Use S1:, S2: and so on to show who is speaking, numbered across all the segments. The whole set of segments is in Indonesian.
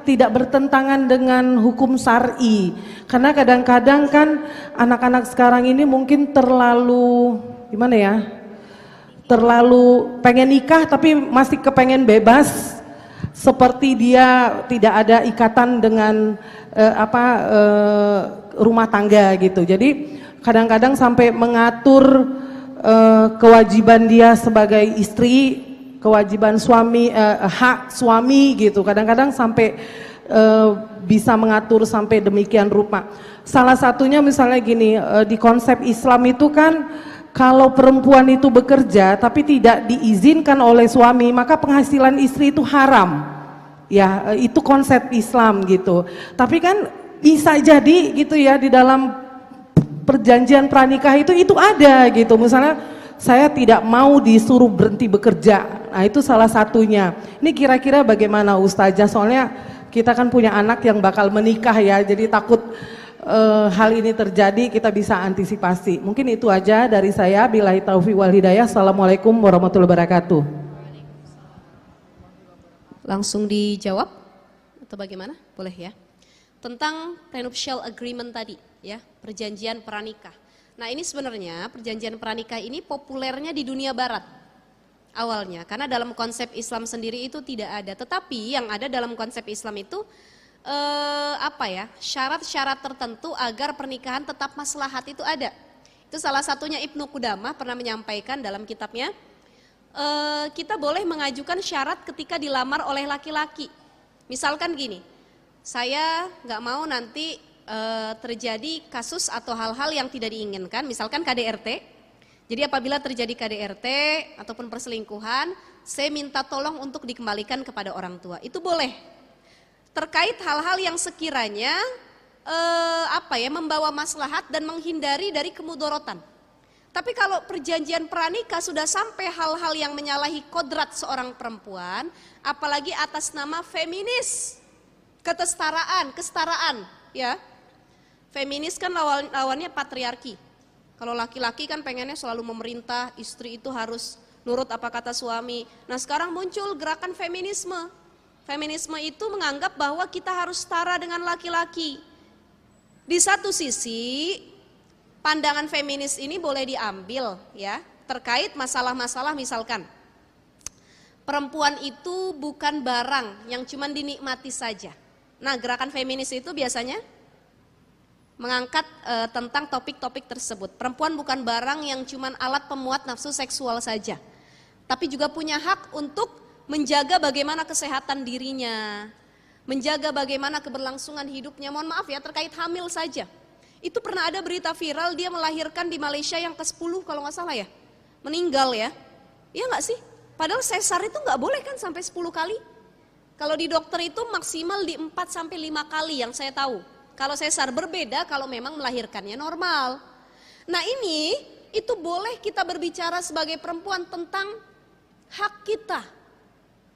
S1: tidak bertentangan dengan hukum syar'i. Karena kadang-kadang kan anak-anak sekarang ini mungkin terlalu gimana ya? Terlalu pengen nikah tapi masih kepengen bebas. Seperti dia tidak ada ikatan dengan rumah tangga gitu. Jadi kadang-kadang sampai mengatur kewajiban dia sebagai istri, kewajiban suami, hak suami gitu. Kadang-kadang sampai bisa mengatur sampai demikian rupa. Salah satunya misalnya gini, di konsep Islam itu kan kalau perempuan itu bekerja tapi tidak diizinkan oleh suami, maka penghasilan istri itu haram. Ya, itu konsep Islam gitu. Tapi kan bisa jadi gitu ya di dalam perjanjian pranikah itu ada gitu. Misalnya saya tidak mau disuruh berhenti bekerja. Nah, itu salah satunya. Ini kira-kira bagaimana Ustazah? Soalnya kita kan punya anak yang bakal menikah ya. Jadi takut hal ini terjadi, kita bisa antisipasi. Mungkin itu aja dari saya. Billahi taufiq wal hidayah. Assalamualaikum warahmatullahi wabarakatuh.
S2: Langsung dijawab atau bagaimana? Boleh ya. Tentang prenuptial agreement tadi, ya, perjanjian pranikah. Nah, ini sebenarnya perjanjian pranikah ini populernya di dunia barat awalnya, karena dalam konsep Islam sendiri itu tidak ada. Tetapi yang ada dalam konsep Islam itu syarat-syarat tertentu agar pernikahan tetap maslahat itu ada. Itu salah satunya Ibnu Qudamah pernah menyampaikan dalam kitabnya, kita boleh mengajukan syarat ketika dilamar oleh laki-laki. Misalkan gini, saya nggak mau nanti terjadi kasus atau hal-hal yang tidak diinginkan, misalkan KDRT. Jadi apabila terjadi KDRT ataupun perselingkuhan, saya minta tolong untuk dikembalikan kepada orang tua. Itu boleh. Terkait hal-hal yang sekiranya membawa maslahat dan menghindari dari kemudorotan. Tapi kalau perjanjian pranikah sudah sampai hal-hal yang menyalahi kodrat seorang perempuan, apalagi atas nama feminis, kesetaraan, ya. Feminis kan lawannya patriarki. Kalau laki-laki kan pengennya selalu memerintah, istri itu harus nurut apa kata suami. Nah, sekarang muncul gerakan feminisme. Feminisme itu menganggap bahwa kita harus setara dengan laki-laki. Di satu sisi, pandangan feminis ini boleh diambil ya, terkait masalah-masalah misalkan perempuan itu bukan barang yang cuma dinikmati saja. Nah, gerakan feminis itu biasanya mengangkat tentang topik-topik tersebut. Perempuan bukan barang yang cuma alat pemuat nafsu seksual saja, tapi juga punya hak untuk menjaga bagaimana kesehatan dirinya, menjaga bagaimana keberlangsungan hidupnya. Mohon maaf ya, terkait hamil saja. Itu pernah ada berita viral, dia melahirkan di Malaysia yang ke-10 kalau nggak salah ya, meninggal ya. Iya nggak sih? Padahal sesar itu nggak boleh kan sampai 10 kali. Kalau di dokter itu maksimal di 4 sampai 5 kali yang saya tahu. Kalau sesar berbeda kalau memang melahirkannya normal. Nah, ini itu boleh kita berbicara sebagai perempuan tentang hak kita.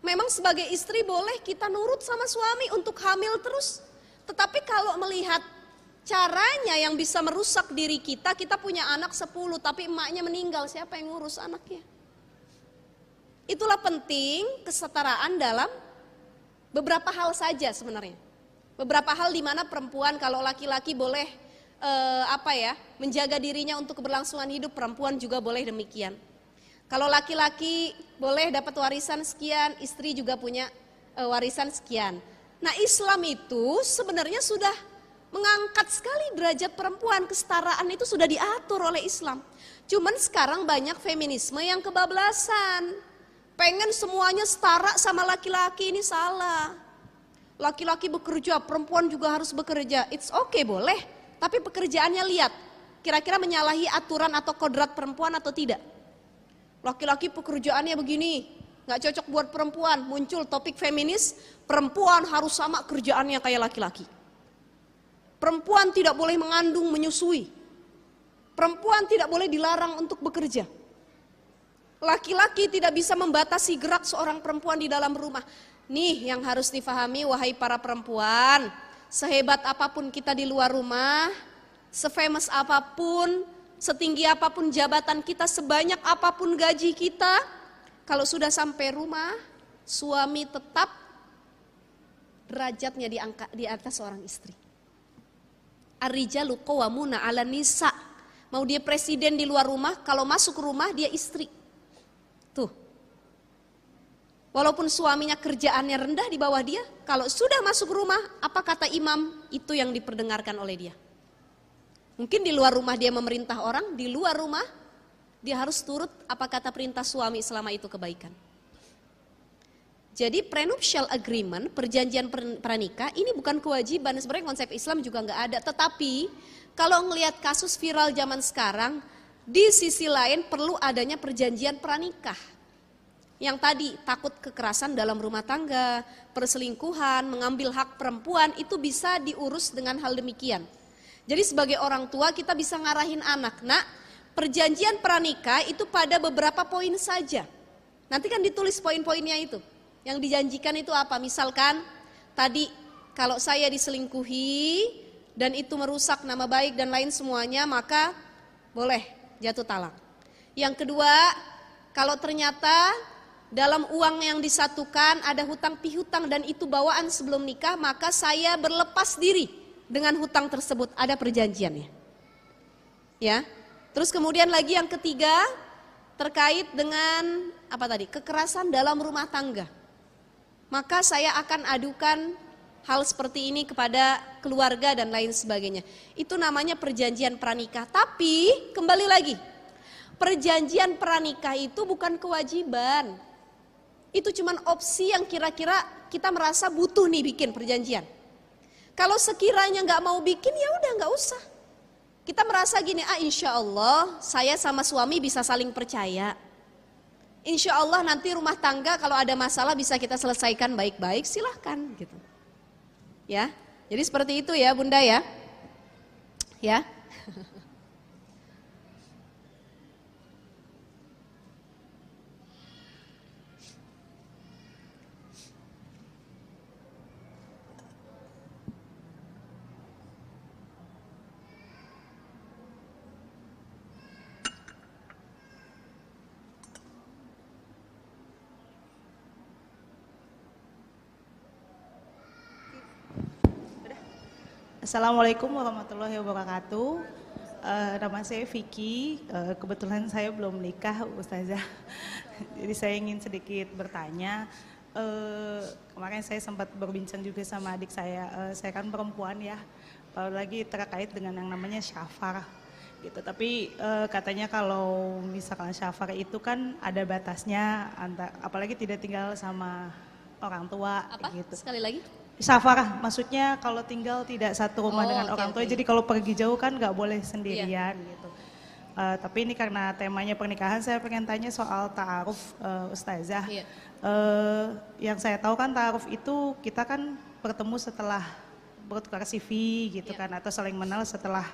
S2: Memang sebagai istri boleh kita nurut sama suami untuk hamil terus. Tetapi kalau melihat caranya yang bisa merusak diri kita, kita punya anak 10 tapi emaknya meninggal, siapa yang ngurus anaknya? Itulah penting kesetaraan dalam beberapa hal saja sebenarnya. Beberapa hal di mana perempuan, kalau laki-laki boleh menjaga dirinya untuk keberlangsungan hidup, perempuan juga boleh demikian. Kalau laki-laki boleh dapat warisan sekian, istri juga punya warisan sekian. Nah, Islam itu sebenarnya sudah mengangkat sekali derajat perempuan, kesetaraan itu sudah diatur oleh Islam. Cuman sekarang banyak feminisme yang kebablasan. Pengen semuanya setara sama laki-laki, ini salah. Laki-laki bekerja, perempuan juga harus bekerja. It's okay, boleh. Tapi pekerjaannya lihat, kira-kira menyalahi aturan atau kodrat perempuan atau tidak. Laki-laki pekerjaannya begini, gak cocok buat perempuan. Muncul topik feminis, perempuan harus sama kerjaannya kayak laki-laki. Perempuan tidak boleh mengandung, menyusui. Perempuan tidak boleh dilarang untuk bekerja. Laki-laki tidak bisa membatasi gerak seorang perempuan di dalam rumah. Nih yang harus difahami wahai para perempuan, sehebat apapun kita di luar rumah, sefamous apapun, setinggi apapun jabatan kita, sebanyak apapun gaji kita, kalau sudah sampai rumah, suami tetap derajatnya di atas seorang istri. Ar-rijalu qawwamuna 'alan nisa. Mau dia presiden di luar rumah, kalau masuk rumah dia istri. Tuh. Walaupun suaminya kerjaannya rendah di bawah dia, kalau sudah masuk rumah, apa kata imam? Itu yang diperdengarkan oleh dia. Mungkin di luar rumah dia memerintah orang, di luar rumah dia harus turut apa kata perintah suami selama itu kebaikan. Jadi prenuptial agreement, perjanjian pranikah ini bukan kewajiban. Sebenarnya konsep Islam juga nggak ada. Tetapi kalau ngelihat kasus viral zaman sekarang, di sisi lain perlu adanya perjanjian pranikah. Yang tadi takut kekerasan dalam rumah tangga, perselingkuhan, mengambil hak perempuan itu bisa diurus dengan hal demikian. Jadi sebagai orang tua kita bisa ngarahin anak, nak, perjanjian pranikah itu pada beberapa poin saja. Nanti kan ditulis poin-poinnya itu. Yang dijanjikan itu apa? Misalkan tadi kalau saya diselingkuhi dan itu merusak nama baik dan lain semuanya, maka boleh jatuh talak. Yang kedua, kalau ternyata dalam uang yang disatukan ada hutang pihutang dan itu bawaan sebelum nikah, maka saya berlepas diri dengan hutang tersebut, ada perjanjiannya. Ya. Terus kemudian lagi yang ketiga terkait dengan apa tadi? Kekerasan dalam rumah tangga. Maka saya akan adukan hal seperti ini kepada keluarga dan lain sebagainya. Itu namanya perjanjian pranikah. Tapi kembali lagi, perjanjian pranikah itu bukan kewajiban. Itu cuma opsi yang kira-kira kita merasa butuh nih bikin perjanjian. Kalau sekiranya nggak mau bikin ya udah nggak usah. Kita merasa gini, insya Allah saya sama suami bisa saling percaya. Insya Allah nanti rumah tangga kalau ada masalah bisa kita selesaikan baik-baik, silahkan gitu. Ya, jadi seperti itu ya Bunda ya. Ya.
S3: Assalamualaikum warahmatullahi wabarakatuh. Nama saya Vicky. Kebetulan saya belum menikah, Ustazah. Jadi saya ingin sedikit bertanya. Kemarin saya sempat berbincang juga sama adik saya. Saya kan perempuan ya, apalagi terkait dengan yang namanya syafar. Gitu. Tapi katanya kalau misalkan syafar itu kan ada batasnya, apalagi tidak tinggal sama orang tua.
S2: Apa?
S3: Gitu.
S2: Sekali lagi?
S3: Syafarah, maksudnya kalau tinggal tidak satu rumah dengan orang tua, jadi kalau pergi jauh kan nggak boleh sendirian gitu. Tapi ini karena temanya pernikahan, saya pengen tanya soal ta'aruf, Ustazah. Yang saya tahu kan ta'aruf itu kita kan bertemu setelah bertukar CV gitu kan, atau saling mengenal setelah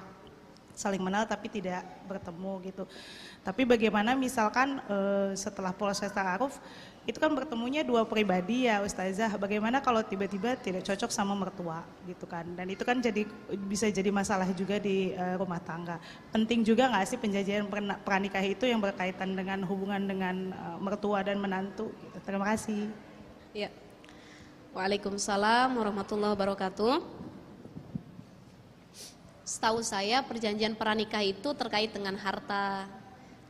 S3: saling mengenal tapi tidak bertemu gitu. Tapi bagaimana misalkan setelah proses ta'aruf itu kan bertemunya dua pribadi ya Ustazah, bagaimana kalau tiba-tiba tidak cocok sama mertua gitu kan, dan itu kan bisa jadi masalah juga di rumah tangga. Penting juga nggak sih penjajian pranikah itu yang berkaitan dengan hubungan dengan mertua dan menantu gitu. Terima kasih.
S2: Ya. Waalaikumsalam warahmatullahi wabarakatuh. Setahu saya perjanjian pranikah itu terkait dengan harta,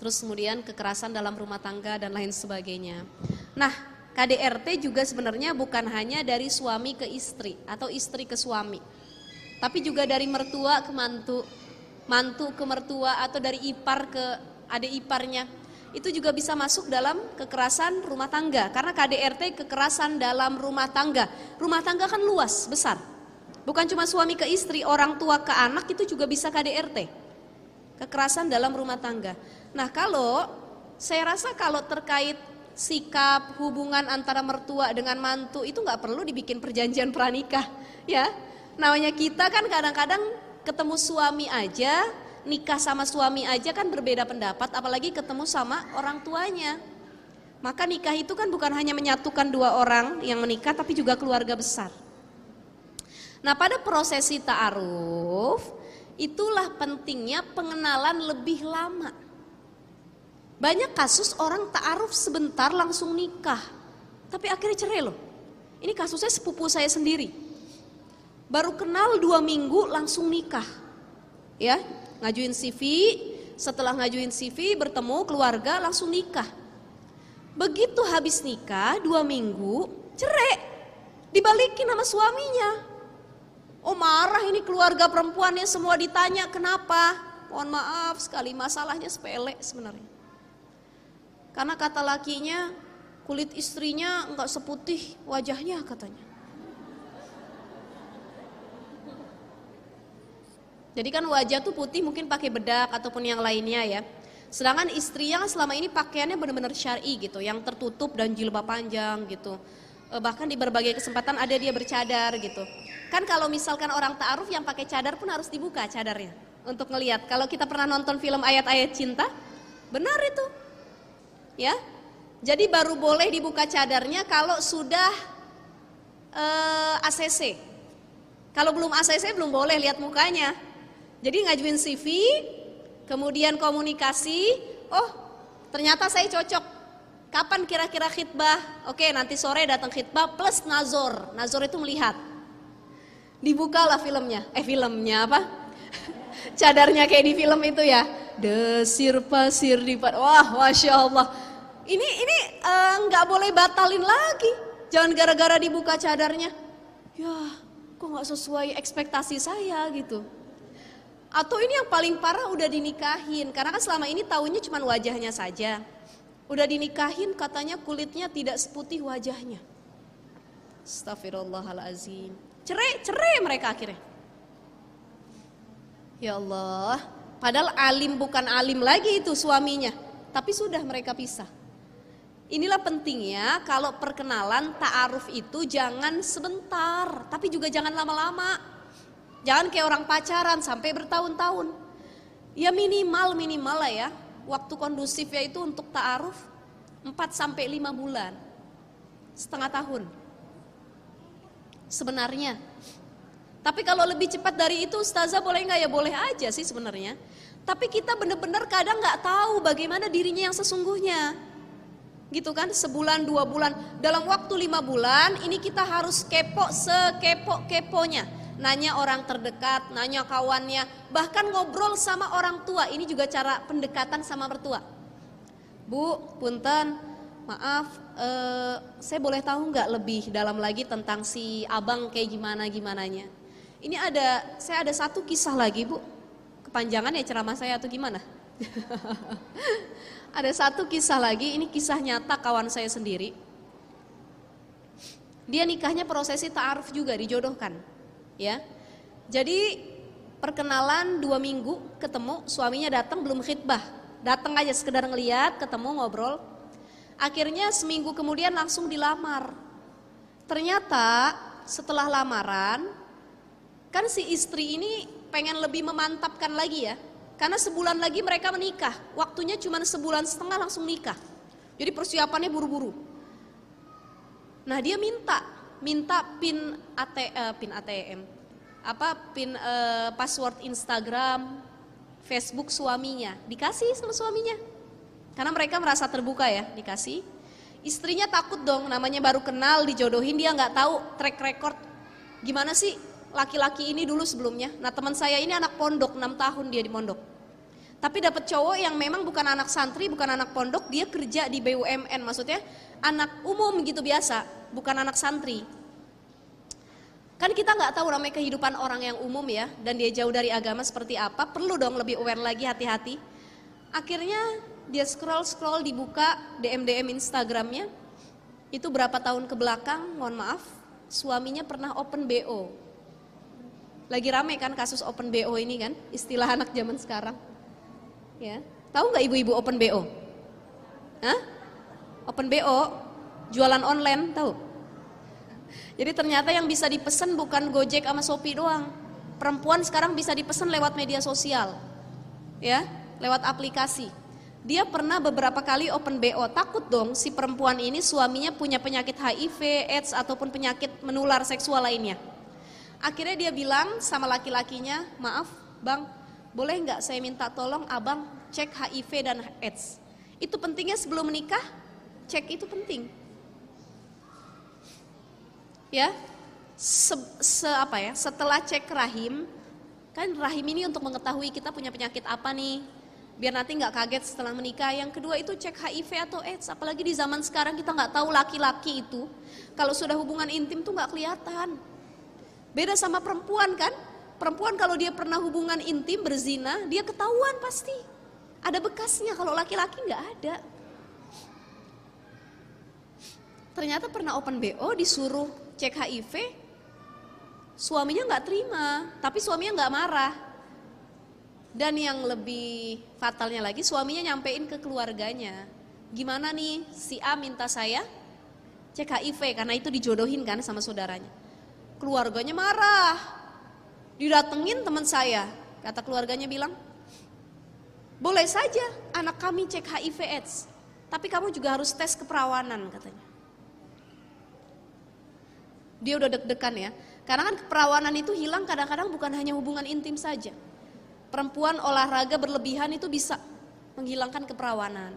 S2: terus kemudian kekerasan dalam rumah tangga dan lain sebagainya. Nah, KDRT juga sebenarnya bukan hanya dari suami ke istri atau istri ke suami, tapi juga dari mertua ke mantu, mantu ke mertua, atau dari ipar ke adik iparnya. Itu juga bisa masuk dalam kekerasan rumah tangga, karena KDRT kekerasan dalam rumah tangga. Rumah tangga kan luas, besar. Bukan cuma suami ke istri, orang tua ke anak itu juga bisa KDRT. Kekerasan dalam rumah tangga. Nah, saya rasa kalau terkait sikap hubungan antara mertua dengan mantu itu nggak perlu dibikin perjanjian pranikah, ya. Namanya kita kan kadang-kadang ketemu suami aja, nikah sama suami aja kan berbeda pendapat, apalagi ketemu sama orang tuanya. Maka nikah itu kan bukan hanya menyatukan dua orang yang menikah, tapi juga keluarga besar. Nah, pada prosesi ta'aruf, itulah pentingnya pengenalan lebih lama. Banyak kasus orang ta'aruf sebentar langsung nikah, tapi akhirnya cerai loh. Ini kasusnya sepupu saya sendiri. Baru kenal 2 minggu langsung nikah. Ya, ngajuin CV, setelah ngajuin CV bertemu keluarga langsung nikah. Begitu habis nikah 2 minggu, cerai. Dibalikin sama suaminya. Oh marah ini keluarga perempuannya, semua ditanya kenapa. Mohon maaf sekali, masalahnya sepele sebenarnya. Karena kata lakinya, kulit istrinya enggak seputih wajahnya katanya. Jadi kan wajah tuh putih mungkin pakai bedak ataupun yang lainnya ya. Sedangkan istrinya selama ini pakaiannya benar-benar syar'i gitu, yang tertutup dan jilbab panjang gitu. Bahkan di berbagai kesempatan ada dia bercadar gitu. Kan kalau misalkan orang ta'aruf yang pakai cadar pun harus dibuka cadarnya untuk ngelihat. Kalau kita pernah nonton film ayat-ayat cinta, benar itu. Ya. Jadi baru boleh dibuka cadarnya kalau sudah ACC. Kalau belum ACC belum boleh lihat mukanya. Jadi ngajuin CV, kemudian komunikasi, oh ternyata saya cocok. Kapan kira-kira khitbah? Oke, nanti sore datang khitbah plus nazor. Nazor itu melihat. Dibukalah filmnya. Filmnya apa? Cadarnya kayak di film itu ya. Desir pasir dipat. Wah, Masya Allah. Ini nggak boleh batalin lagi. Jangan gara-gara dibuka cadarnya. Ya, kok nggak sesuai ekspektasi saya gitu. Atau ini yang paling parah udah dinikahin. Karena kan selama ini taunya cuma wajahnya saja. Udah dinikahin katanya kulitnya tidak seputih wajahnya. Astagfirullahaladzim. Cerai mereka akhirnya. Ya Allah. Padahal alim bukan alim lagi itu suaminya. Tapi sudah mereka pisah. Inilah pentingnya kalau perkenalan ta'aruf itu jangan sebentar. Tapi juga jangan lama-lama. Jangan kayak orang pacaran sampai bertahun-tahun. Ya minimal lah ya. Waktu kondusif yaitu untuk ta'aruf 4-5 bulan. Setengah tahun. Sebenarnya. Tapi kalau lebih cepat dari itu Ustazah boleh nggak? Ya boleh aja sih sebenarnya. Tapi kita benar-benar kadang nggak tahu bagaimana dirinya yang sesungguhnya. Gitu kan, sebulan 2 bulan. Dalam waktu 5 bulan ini kita harus kepo sekepo-keponya. Nanya orang terdekat, nanya kawannya, bahkan ngobrol sama orang tua. Ini juga cara pendekatan sama mertua. Bu, punten, maaf, saya boleh tahu nggak lebih dalam lagi tentang si abang kayak gimananya. Ini saya ada satu kisah lagi Bu. Kepanjangan ya ceramah saya atau gimana? Ada satu kisah lagi, ini kisah nyata kawan saya sendiri. Dia nikahnya prosesi ta'aruf juga, dijodohkan. Ya, jadi perkenalan 2 minggu ketemu, suaminya datang belum khitbah, datang aja sekedar ngeliat, ketemu ngobrol. Akhirnya seminggu kemudian langsung dilamar. Ternyata setelah lamaran, kan si istri ini pengen lebih memantapkan lagi ya, karena sebulan lagi mereka menikah, waktunya cuma 1,5 bulan langsung nikah. Jadi persiapannya buru-buru. Nah dia minta pin ATM, pin password Instagram, Facebook suaminya, dikasih sama suaminya. Karena mereka merasa terbuka ya, dikasih. Istrinya takut dong, namanya baru kenal, dijodohin, dia nggak tahu track record gimana sih laki-laki ini dulu sebelumnya. Nah teman saya ini anak pondok, 6 tahun dia di pondok. Tapi dapat cowok yang memang bukan anak santri, bukan anak pondok, dia kerja di BUMN, maksudnya anak umum gitu biasa, bukan anak santri. Kan kita nggak tahu namanya kehidupan orang yang umum ya, dan dia jauh dari agama seperti apa, perlu dong lebih aware lagi, hati-hati. Akhirnya dia scroll dibuka DM Instagramnya, itu berapa tahun ke belakang, mohon maaf, suaminya pernah open BO. Lagi rame kan kasus open BO ini kan, istilah anak zaman sekarang. Ya, tahu nggak ibu-ibu open BO? Hah? Open BO, jualan online, tahu? Jadi ternyata yang bisa dipesan bukan Gojek sama Shopee doang. Perempuan sekarang bisa dipesan lewat media sosial. Ya, lewat aplikasi. Dia pernah beberapa kali open BO, takut dong si perempuan ini suaminya punya penyakit HIV, AIDS ataupun penyakit menular seksual lainnya. Akhirnya dia bilang sama laki-lakinya, maaf bang, boleh nggak saya minta tolong abang cek HIV dan AIDS. Itu pentingnya sebelum menikah, cek itu penting. ya, setelah cek rahim, kan rahim ini untuk mengetahui kita punya penyakit apa nih, biar nanti nggak kaget setelah menikah. Yang kedua itu cek HIV atau AIDS, apalagi di zaman sekarang kita nggak tahu laki-laki itu kalau sudah hubungan intim tuh nggak kelihatan. Beda sama perempuan kan, perempuan kalau dia pernah hubungan intim berzina dia ketahuan pasti, ada bekasnya. Kalau laki-laki nggak ada. Ternyata pernah open BO disuruh cek HIV, suaminya nggak terima, tapi suaminya nggak marah. Dan yang lebih fatalnya lagi, suaminya nyampein ke keluarganya. Gimana nih, si A minta saya cek HIV karena itu dijodohin kan sama saudaranya. Keluarganya marah, didatengin teman saya. Kata keluarganya bilang, boleh saja anak kami cek HIV AIDS, tapi kamu juga harus tes keperawanan katanya. Dia udah deg-degan ya, karena kan keperawanan itu hilang kadang-kadang bukan hanya hubungan intim saja. Perempuan olahraga berlebihan itu bisa menghilangkan keperawanan,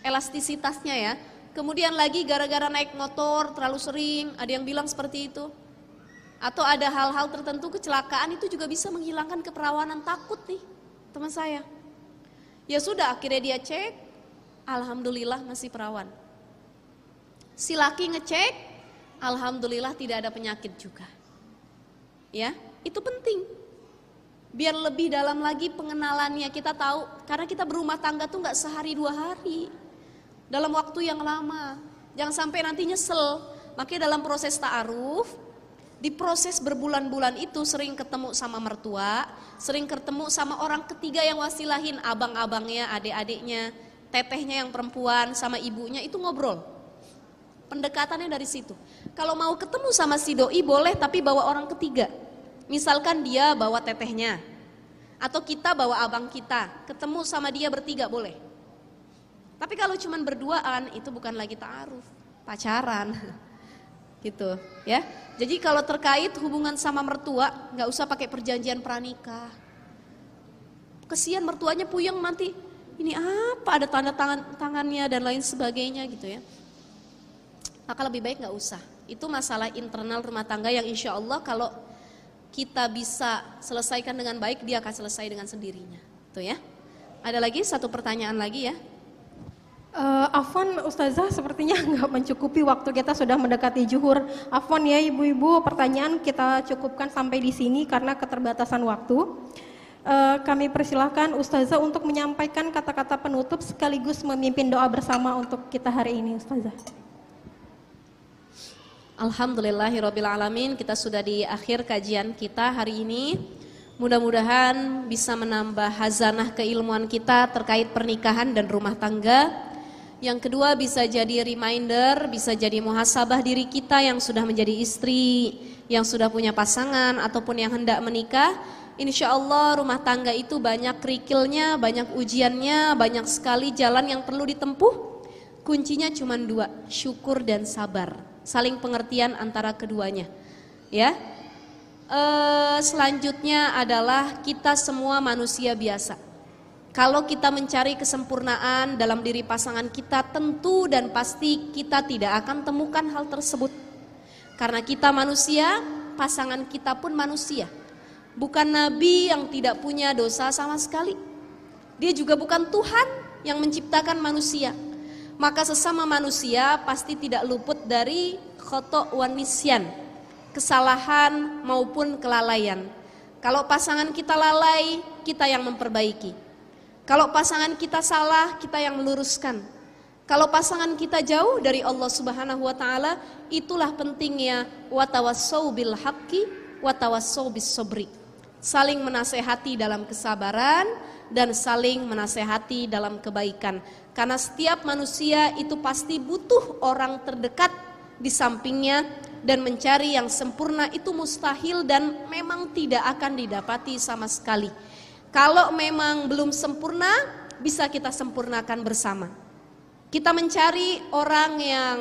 S2: elastisitasnya ya. Kemudian lagi gara-gara naik motor terlalu sering, ada yang bilang seperti itu. Atau ada hal-hal tertentu kecelakaan itu juga bisa menghilangkan keperawanan. Takut nih teman saya. Ya sudah akhirnya dia cek, alhamdulillah masih perawan. Si laki ngecek, alhamdulillah tidak ada penyakit juga. Ya, itu penting. Biar lebih dalam lagi pengenalannya kita tahu, karena kita berumah tangga tuh nggak sehari 2 hari, dalam waktu yang lama. Jangan sampai nanti nyesel. Makanya dalam proses ta'aruf, di proses berbulan-bulan itu sering ketemu sama mertua, sering ketemu sama orang ketiga yang wasilahin, abang-abangnya, adik-adiknya, tetehnya yang perempuan sama ibunya, itu ngobrol. Pendekatannya dari situ. Kalau mau ketemu sama si doi boleh, tapi bawa orang ketiga. Misalkan dia bawa tetehnya, atau kita bawa abang kita, ketemu sama dia bertiga boleh. Tapi kalau cuman berduaan itu bukan lagi ta'aruf, pacaran. Gitu ya. Jadi kalau terkait hubungan sama mertua, nggak usah pakai perjanjian pranikah. Kesian mertuanya puyeng nanti, ini apa ada tanda tangannya dan lain sebagainya gitu ya. Maka lebih baik nggak usah. Itu masalah internal rumah tangga yang insya Allah kalau kita bisa selesaikan dengan baik, dia akan selesai dengan sendirinya. Tuh ya. Ada lagi satu pertanyaan lagi ya.
S4: Afwan Ustazah, sepertinya nggak mencukupi, waktu kita sudah mendekati zuhur. Afwan ya ibu-ibu, pertanyaan kita cukupkan sampai di sini karena keterbatasan waktu. Kami persilahkan Ustazah untuk menyampaikan kata-kata penutup sekaligus memimpin doa bersama untuk kita hari ini, Ustazah.
S2: Alhamdulillahirrabbilalamin, kita sudah di akhir kajian kita hari ini. Mudah-mudahan bisa menambah hazanah keilmuan kita terkait pernikahan dan rumah tangga. Yang kedua bisa jadi reminder, bisa jadi muhasabah diri kita yang sudah menjadi istri, yang sudah punya pasangan ataupun yang hendak menikah. Insya Allah rumah tangga itu banyak kerikilnya, banyak ujiannya, banyak sekali jalan yang perlu ditempuh. Kuncinya cuma 2, syukur dan sabar, saling pengertian antara keduanya. Ya. Selanjutnya adalah kita semua manusia biasa. Kalau kita mencari kesempurnaan dalam diri pasangan kita, tentu dan pasti kita tidak akan temukan hal tersebut. Karena kita manusia, pasangan kita pun manusia. Bukan nabi yang tidak punya dosa sama sekali. Dia juga bukan Tuhan yang menciptakan manusia. Maka sesama manusia pasti tidak luput dari khoto' wan nisyan, kesalahan maupun kelalaian. Kalau pasangan kita lalai, kita yang memperbaiki. Kalau pasangan kita salah, kita yang meluruskan. Kalau pasangan kita jauh dari Allah Subhanahu wa taala, itulah pentingnya watawassau bil haqqi watawassau bis sabri. Saling menasehati dalam kesabaran dan saling menasehati dalam kebaikan. Karena setiap manusia itu pasti butuh orang terdekat di sampingnya, dan mencari yang sempurna itu mustahil dan memang tidak akan didapati sama sekali. Kalau memang belum sempurna, bisa kita sempurnakan bersama. Kita mencari orang yang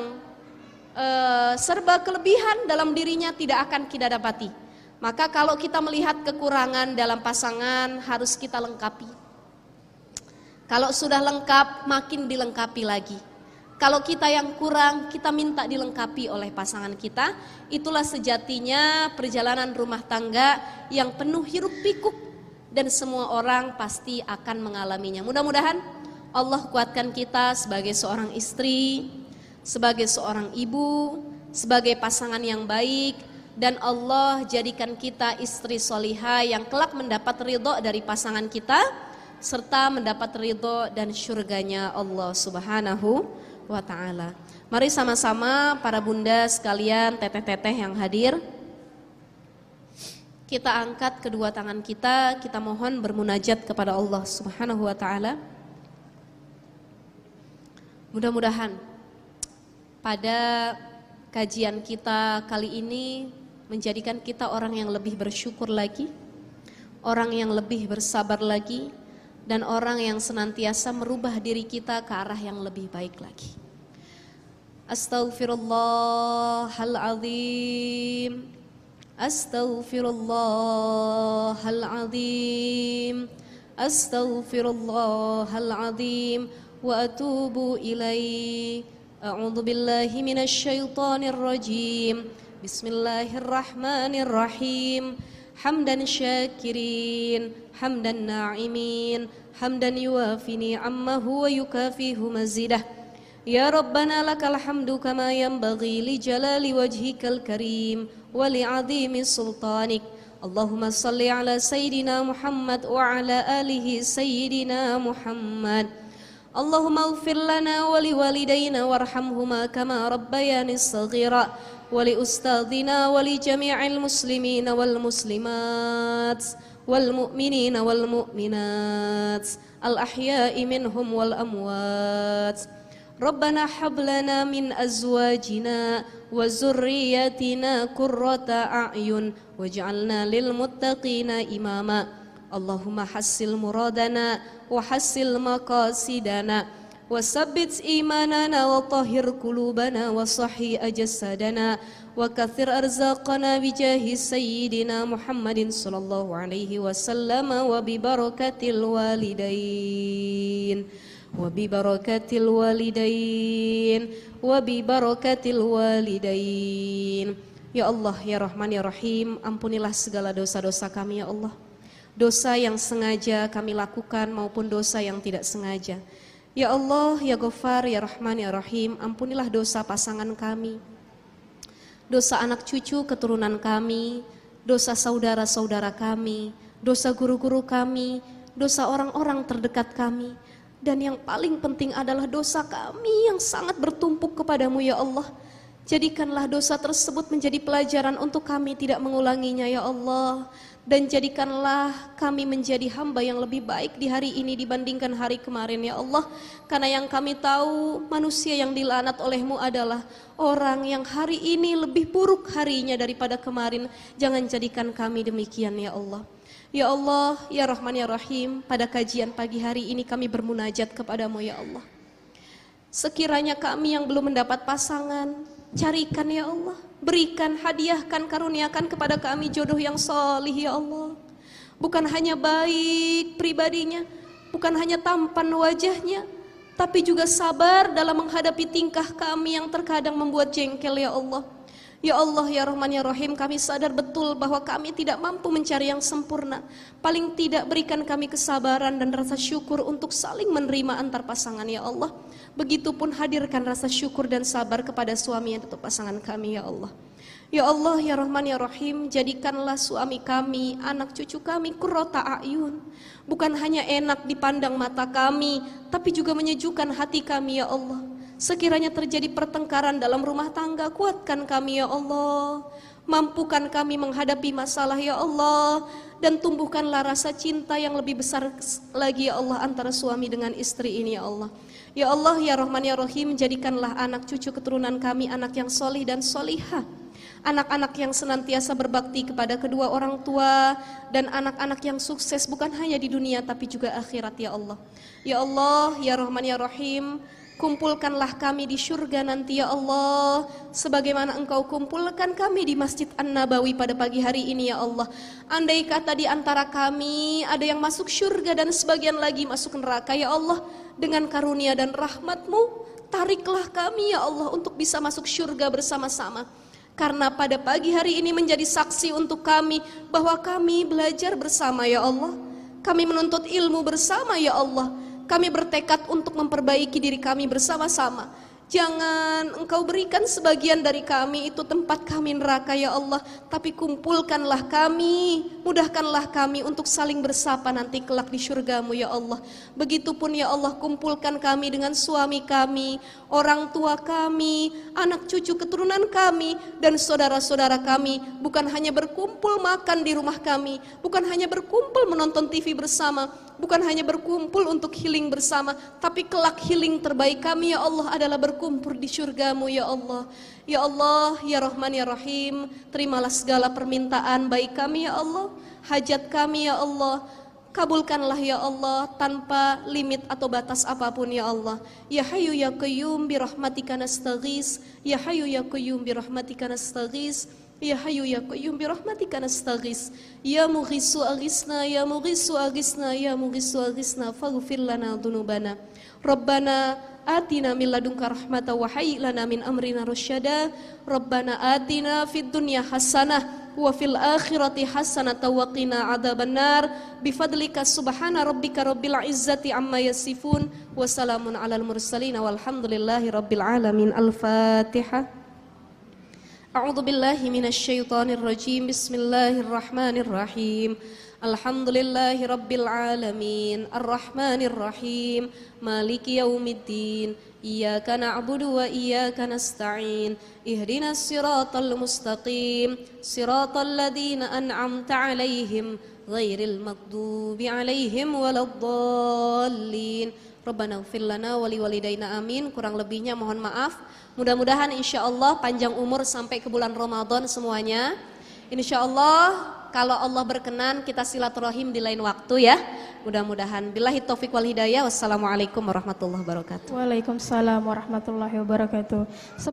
S2: serba kelebihan dalam dirinya tidak akan kita dapati. Maka kalau kita melihat kekurangan dalam pasangan, harus kita lengkapi. Kalau sudah lengkap, makin dilengkapi lagi. Kalau kita yang kurang, kita minta dilengkapi oleh pasangan kita. Itulah sejatinya perjalanan rumah tangga yang penuh hiruk pikuk, dan semua orang pasti akan mengalaminya. Mudah-mudahan Allah kuatkan kita sebagai seorang istri, sebagai seorang ibu, sebagai pasangan yang baik, dan Allah jadikan kita istri solihah yang kelak mendapat ridho dari pasangan kita, serta mendapat ridho dan syurganya Allah Subhanahu wa ta'ala. Mari sama-sama para bunda sekalian, teteh-teteh yang hadir, kita angkat kedua tangan kita mohon bermunajat kepada Allah Subhanahu wa ta'ala. Mudah-mudahan pada kajian kita kali ini menjadikan kita orang yang lebih bersyukur lagi, orang yang lebih bersabar lagi, dan orang yang senantiasa merubah diri kita ke arah yang lebih baik lagi. Astaghfirullahaladzim, astaghfirullahaladzim, astaghfirullahaladzim, wa atubu ilaih. A'udzu billahi minasy syaithanir rajim. Bismillahirrahmanirrahim. Hamdan syakirin, hamdan na'imin, hamdan yuwafi ni'amahu wa yukafihu mazidah. Ya Rabbana lakal hamdu kama yanbaghi li jalali wajhikal karim wa li'azimi sultanik. Allahumma salli ala Sayyidina Muhammad wa ala alihi Sayyidina Muhammad. Allahumma ighfir lana wa liwalidayna warhamhuma kama rabbayani saghira. ولأستاذنا ولجميع المسلمين والمسلمات والمؤمنين والمؤمنات الأحياء منهم والأموات. ربنا هب لنا من أزواجنا وذرياتنا قرة أعين واجعلنا للمتقين إماما. اللهم حسن مرادنا وحسن مقاصدنا وثبت إيماننا وطهر قلوبنا وصحي أجسادنا وكثر أرزاقنا بجاه سيدنا محمد صلى الله عليه وسلم وببركة الوالدين وببركة الوالدين وببركة الوالدين. Ya Allah, ya Rahman, ya Rahim, ampunilah segala dosa-dosa kami ya Allah. Dosa yang sengaja kami lakukan maupun dosa yang tidak sengaja. Ya Allah, ya Ghafar, ya Rahman, ya Rahim, ampunilah dosa pasangan kami, dosa anak cucu keturunan kami, dosa saudara-saudara kami, dosa guru-guru kami, dosa orang-orang terdekat kami, dan yang paling penting adalah dosa kami yang sangat bertumpuk kepadamu ya Allah. Jadikanlah dosa tersebut menjadi pelajaran untuk kami tidak mengulanginya ya Allah. Dan jadikanlah kami menjadi hamba yang lebih baik di hari ini dibandingkan hari kemarin ya Allah. Karena yang kami tahu manusia yang dilaknat olehmu adalah orang yang hari ini lebih buruk harinya daripada kemarin. Jangan jadikan kami demikian ya Allah. Ya Allah, ya Rahman, ya Rahim, pada kajian pagi hari ini kami bermunajat kepadamu ya Allah. Sekiranya kami yang belum mendapat pasangan, carikan ya Allah, berikan, hadiahkan, karuniakan kepada kami jodoh yang solih ya Allah. Bukan hanya baik pribadinya, bukan hanya tampan wajahnya, tapi juga sabar dalam menghadapi tingkah kami yang terkadang membuat jengkel ya Allah. Ya Allah, ya Rahman, ya Rahim, kami sadar betul bahwa kami tidak mampu mencari yang sempurna. Paling tidak berikan kami kesabaran dan rasa syukur untuk saling menerima antar pasangan ya Allah. Begitupun hadirkan rasa syukur dan sabar kepada suami atau pasangan kami ya Allah. Ya Allah, ya Rahman, ya Rahim, jadikanlah suami kami, anak cucu kami qurrata a'yun. Bukan hanya enak dipandang mata kami, tapi juga menyejukkan hati kami ya Allah. Sekiranya terjadi pertengkaran dalam rumah tangga, kuatkan kami ya Allah. Mampukan kami menghadapi masalah ya Allah. Dan tumbuhkanlah rasa cinta yang lebih besar lagi ya Allah antara suami dengan istri ini ya Allah. Ya Allah, ya Rahman, ya Rahim, jadikanlah anak cucu keturunan kami anak yang solih dan solihah. Anak-anak yang senantiasa berbakti kepada kedua orang tua. Dan anak-anak yang sukses bukan hanya di dunia tapi juga akhirat ya Allah. Ya Allah, ya Rahman, ya Rahim, kumpulkanlah kami di syurga nanti ya Allah, sebagaimana Engkau kumpulkan kami di Masjid An-Nabawi pada pagi hari ini ya Allah. Andai kata di antara kami ada yang masuk syurga dan sebagian lagi masuk neraka ya Allah, dengan karunia dan rahmat-Mu tariklah kami ya Allah untuk bisa masuk surga bersama-sama. Karena pada pagi hari ini menjadi saksi untuk kami bahwa kami belajar bersama ya Allah. Kami menuntut ilmu bersama ya Allah. Kami bertekad untuk memperbaiki diri kami bersama-sama. Jangan Engkau berikan sebagian dari kami itu tempat kami neraka ya Allah, tapi kumpulkanlah kami, mudahkanlah kami untuk saling bersapa nanti kelak di surga-Mu ya Allah. Begitupun ya Allah, kumpulkan kami dengan suami kami, orang tua kami, anak cucu keturunan kami, dan saudara-saudara kami. Bukan hanya berkumpul makan di rumah kami, bukan hanya berkumpul menonton TV bersama, bukan hanya berkumpul untuk healing bersama, tapi kelak healing terbaik kami ya Allah adalah berkumpul di surga-Mu ya Allah. Ya Allah, ya Rahman ya Rahim, terimalah segala permintaan baik kami ya Allah, hajat kami ya Allah. Kabulkanlah ya Allah tanpa limit atau batas apapun ya Allah. Ya Hayyu ya Qayyum bi rahmatika nastaghis. Ya Hayyu ya Qayyum bi rahmatika nastaghis. Ya Hayyu ya Qayyum bi rahmatika nastaghis. Ya Mughisu aghisna, ya Mughisu aghisna, ya Mughisu aghisna faghfir lana dzunubana. Rabbana atina min ladunka rahmatan wa hayyi lana min amrina rasyada. Rabbana atina fid dunya hasanah wa fil akhirati hasanatan wa qina adzabannar. Bifadlika subhana rabbika rabbil izzati amma yasifun wa salamun alal mursalin walhamdulillahi rabbil alamin. Al-Fatihah. A'udzu billahi minasy syaithanir rajim. Bismillahirrahmanir rahim. Alhamdulillahi rabbil alamin. Arrahmanir rahim. Maliki yaumiddin. Iyyaka na'budu wa iyyaka nasta'in. Ihdinas siratal mustaqim. Siratal ladzina an'amta 'alaihim ghairil maghdubi 'alaihim waladdallin. Rabbana ighfir lana wa liwalidayna amin. Kurang lebihnya mohon maaf. Mudah-mudahan insyaallah panjang umur sampai ke bulan Ramadan semuanya. Insyaallah kalau Allah berkenan kita silaturahim di lain waktu ya. Mudah-mudahan. Billahi taufik wal hidayah. Wassalamualaikum warahmatullahi wabarakatuh.
S4: Waalaikumsalam warahmatullahi wabarakatuh.